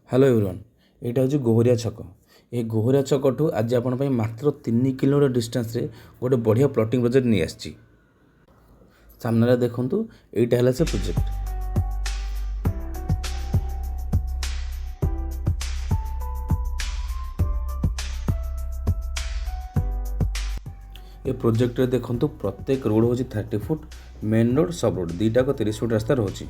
Hello everyone यहाँ हूँ गोहरिया छक। ये गोहरिया छकठू आज आपण मात्र 3 किलोमीटर डिस्टेंस रे गोटे बढ़िया प्लॉटिंग प्रोजेक्ट नहीं आसी। सामने देखंतु एटा हला से प्रोजेक्ट। ये प्रोजेक्ट रे देखंतु प्रत्येक रोड होची 30 फुट, मेन रोड सब रोड दीटा को 30 फुट रास्ता रहुची।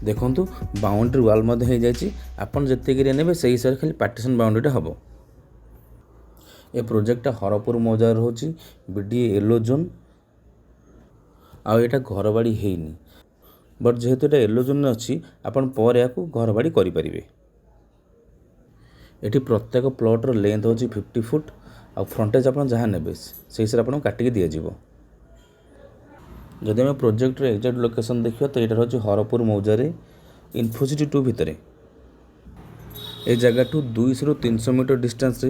देखंतु बाउंड्री वाल मध्य हो जाए आपन जत्ते ने से हिसाब से खाली पार्टीशन बाउंड्री हम। ये प्रोजेक्ट हरपुर मौजा रोचे बीडीए येलो जोन आटा घर बाड़ी है बट जेहेतु ये येलो जोन अच्छी आपन पर या घर बाड़ी करें। ये प्रत्येक प्लॉटर लेंथ हो 50 फुट आ फ्रंटेज आप जहाँ ने से हिसाब से आपको काटिक दिज्व। जदि आम प्रोजेक्ट एक्जाक्ट लोकेशन देखा तो यहाँ हूँ हरपुर मौजारे इन्फोसिटी 2 भितर। ये जगह 200 ରୁ 300 मीटर डिस्टेंस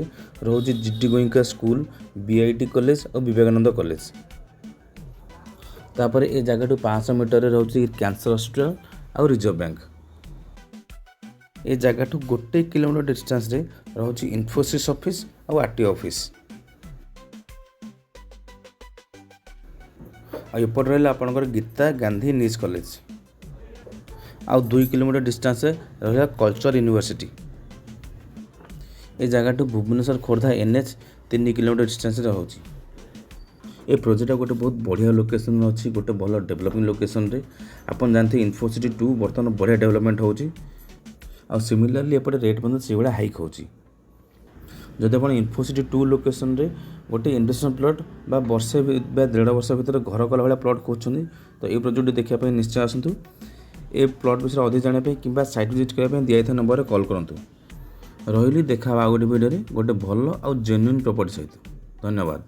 रोचे GD Goenka school, BIT college और विवेकानंद कॉलेज। तापर ये जगह 500 मीटर रोचे कैंसर हॉस्पिटल और रिजर्व बैंक। ये जगह 1 किलोमीटर डिस्टेंस रोचे इन्फोसिस ऑफिस और आरटीओ ऑफिस। एपट रहा आपंकर गीता गांधी निज कॉलेज आउ 2 किलोमीटर डिस्टेंस रहा कल्चर यूनिवर्सिटी। ये जगह Bhubaneswar Khordha NH 3 kilometre distance रोचे। ये प्रोजेक्ट गोटे बहुत बढ़िया लोकेशन अच्छी, गोटे भल डेवलपिंग लोकेशन रे आपन जानते इन्फोसिटी 2 बर्तमान बढ़िया डेवलपमेंट होची आ सिमिलरली एपटे रेट बंद से भाया हाइक होची। जदि आप इन्फोसिटी 2 लोकेशन रे गोटे इन्वेस्टमेंट प्लॉट बा वर्षे 1.5 वर्ष भर घर कला भाया प्लॉट खोजते तो ये प्रोजेक्ट देखापी निश्चय आसतु। ए प्लॉट विषय अधिक जानापी कि साइट विजिट करने दिया नंबर कॉल करूँ। रही देखा गोटे वीडियो गोटे भल आउ जेन्युइन प्रॉपर्टी सहित। धन्यवाद।